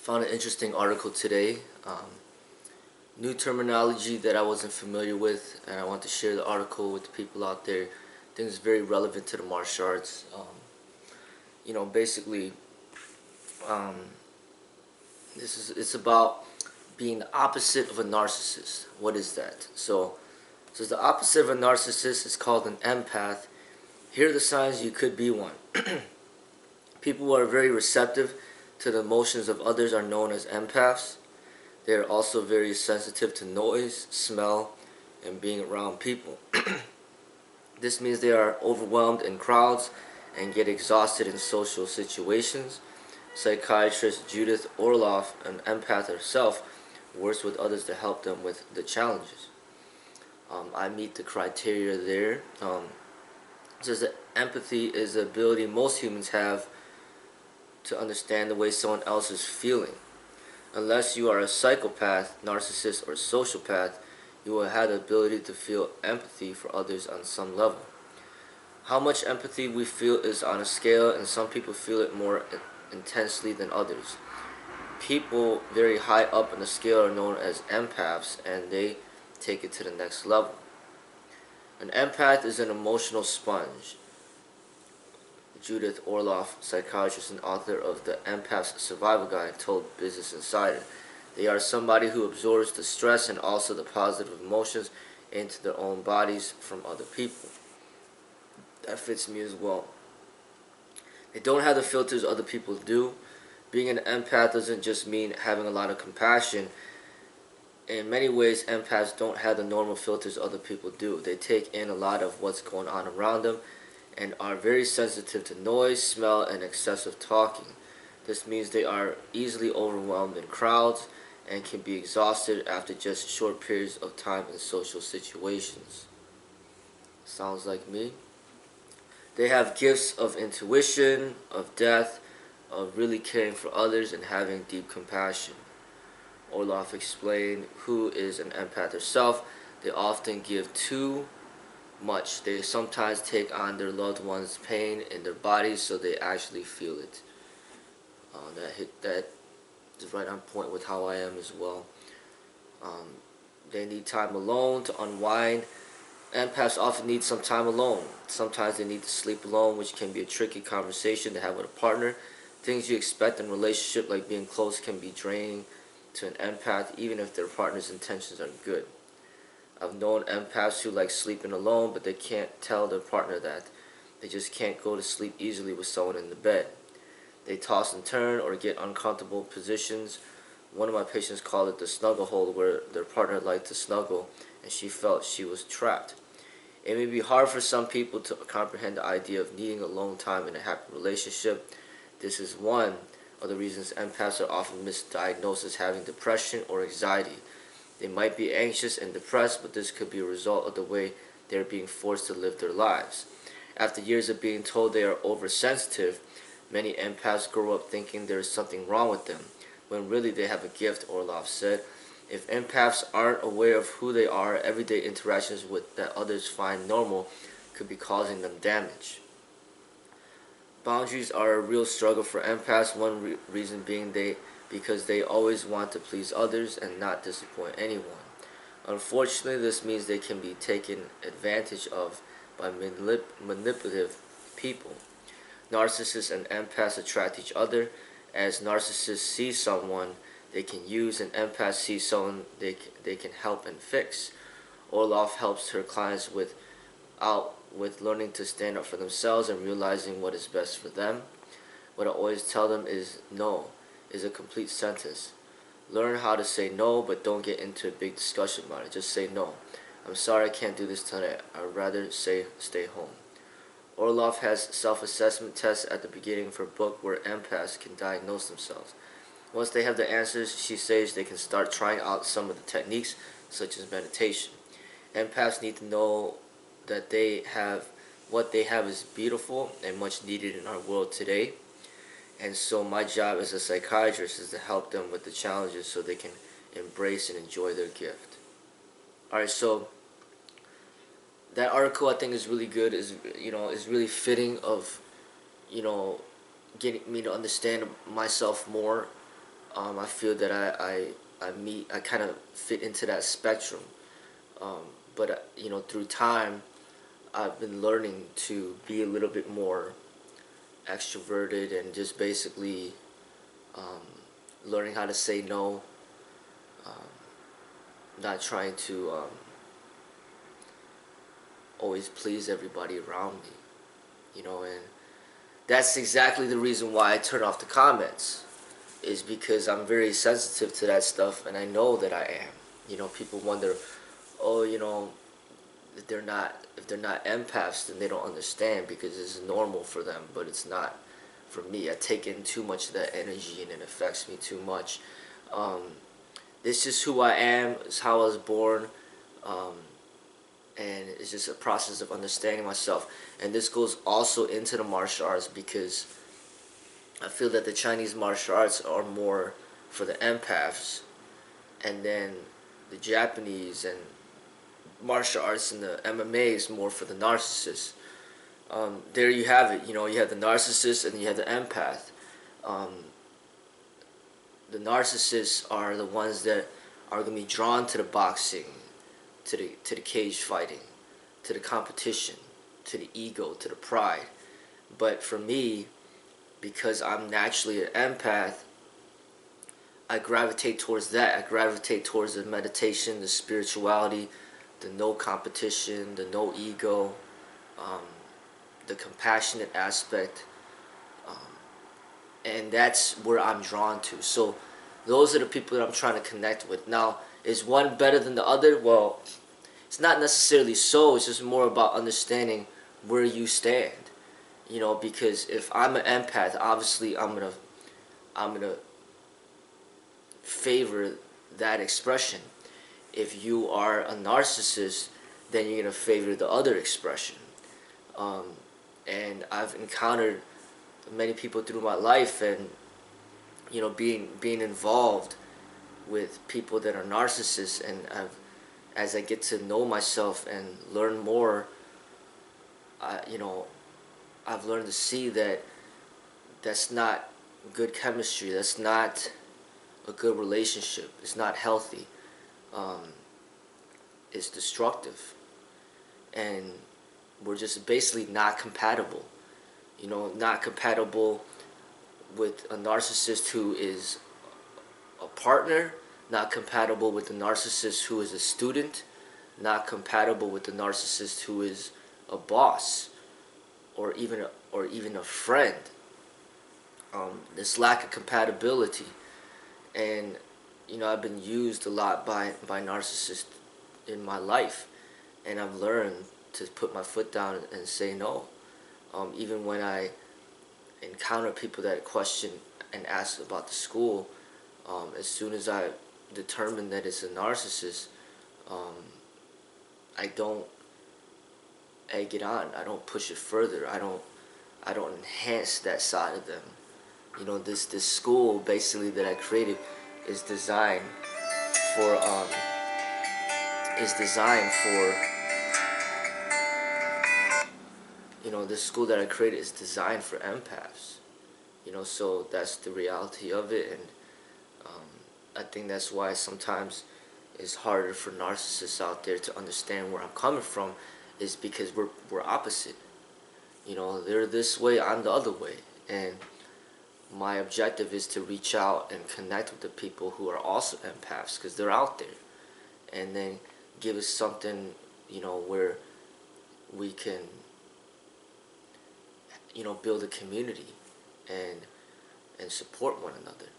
Found an interesting article today. New terminology that I wasn't familiar with, and I want to share the article with the people out there. I think it's very relevant to the martial arts. Basically, um, it's about being the opposite of a narcissist. What is that? So the opposite of a narcissist is called an empath. Here are the signs you could be one. People who are very receptive to the emotions of others are known as empaths. They are also very sensitive to noise, smell, and being around people. This means they are overwhelmed in crowds and get exhausted in social situations. Psychiatrist Judith Orloff, an empath herself, works with others to help them with the challenges. I meet the criteria there. It says that empathy is the ability most humans have to understand the way someone else is feeling. Unless you are a psychopath, narcissist, or sociopath, you will have the ability to feel empathy for others on some level. How much empathy we feel is on a scale, and some people feel it more intensely than others. People very high up on the scale are known as empaths, and they take it to the next level. An empath is an emotional sponge. Judith Orloff, psychiatrist and author of the Empath's Survival Guide, told Business Insider. They are somebody who absorbs the stress and also the positive emotions into their own bodies from other people. That fits me as well. They don't have the filters other people do. Being an empath doesn't just mean having a lot of compassion. In many ways, empaths don't have the normal filters other people do. They take in a lot of what's going on around them and are very sensitive to noise, smell, and excessive talking. This means they are easily overwhelmed in crowds and can be exhausted after just short periods of time in social situations. Sounds like me. They have gifts of intuition, of depth, of really caring for others and having deep compassion. Orloff explained who is an empath herself. They often give too much. They sometimes take on their loved one's pain in their bodies so they actually feel it. That is right on point with how I am as well. They need time alone to unwind. Empaths often need some time alone. Sometimes they need to sleep alone, which can be a tricky conversation to have with a partner. Things you expect in a relationship, like being close, can be draining to an empath, even if their partner's intentions are good. I've known empaths who like sleeping alone, but they can't tell their partner that. They just can't go to sleep easily with someone in the bed. They toss and turn or get uncomfortable positions. One of my patients called it the snuggle hole, where their partner liked to snuggle and she felt she was trapped. It may be hard for some people to comprehend the idea of needing alone time in a happy relationship. This is one of the reasons empaths are often misdiagnosed as having depression or anxiety. They might be anxious and depressed, but this could be a result of the way they are being forced to live their lives. After years of being told they are oversensitive, many empaths grow up thinking there is something wrong with them, when really they have a gift, Orloff said. If empaths aren't aware of who they are, everyday interactions with that others find normal could be causing them damage. Boundaries are a real struggle for empaths, one reason being because they always want to please others and not disappoint anyone. Unfortunately, this means they can be taken advantage of by manipulative people. Narcissists and empaths attract each other. As narcissists see someone they can use, and empaths see someone they can help and fix. Orloff helps her clients with learning to stand up for themselves and realizing what is best for them. What I always tell them is no is a complete sentence. Learn how to say no, but don't get into a big discussion about it. Just say no. I'm sorry I can't do this tonight. I'd rather say stay home. Orloff has self-assessment tests at the beginning of her book where empaths can diagnose themselves. Once they have the answers, she says they can start trying out some of the techniques, such as meditation. Empaths need to know that what they have is beautiful and much needed in our world today. And so my job as a psychiatrist is to help them with the challenges so they can embrace and enjoy their gift. Alright, so that article I think is really good, is really fitting of, getting me to understand myself more I feel that I kind of fit into that spectrum. But through time, I've been learning to be a little bit more extroverted and just basically um, learning how to say no, not trying to always please everybody around me, and that's exactly the reason why I turn off the comments, is because I'm very sensitive to that stuff, and I know that I am. People wonder, oh, if they're not empaths, then they don't understand because it's normal for them, but it's not for me. I take in too much of that energy and it affects me too much. Um, this is who I am. It's how I was born. Um, and it's just a process of understanding myself. And this goes also into the martial arts, because I feel that the Chinese martial arts are more for the empaths, and then the Japanese and martial arts and the MMA is more for the narcissists. There you have it. You have the narcissist and you have the empath. Um, the narcissists are the ones that are going to be drawn to the boxing, to the cage fighting, to the competition, to the ego, to the pride. But for me, because I'm naturally an empath, I gravitate towards that. I gravitate towards the meditation, the spirituality, the no competition, the no ego, um, the compassionate aspect, um, and that's where I'm drawn to. So those are the people that I'm trying to connect with. Now, is one better than the other? Well, it's not necessarily so. It's just more about understanding where you stand. Because if I'm an empath, obviously I'm gonna favor that expression. If you are a narcissist, then you're gonna favor the other expression. Um, and I've encountered many people through my life, and being involved with people that are narcissists, and as I get to know myself and learn more, I've learned to see that that's not good chemistry. That's not a good relationship. It's not healthy. Um, it's destructive, and we're just basically not compatible. Not compatible with a narcissist who is a partner, not compatible with the narcissist who is a student, not compatible with the narcissist who is a boss, or even a friend. This lack of compatibility, and I've been used a lot by narcissists in my life, and I've learned to put my foot down and say no. Even when I encounter people that question and ask about the school, as soon as I determine that it's a narcissist, um, I don't egg it on. I don't push it further. I don't enhance that side of them. This school basically that I created is designed for is designed for this school that I created is designed for empaths. So that's the reality of it, and I think that's why sometimes it's harder for narcissists out there to understand where I'm coming from, is because we're opposite. They're this way, I'm the other way, and my objective is to reach out and connect with the people who are also empaths, because they're out there, and then give us something, where we can, build a community and support one another.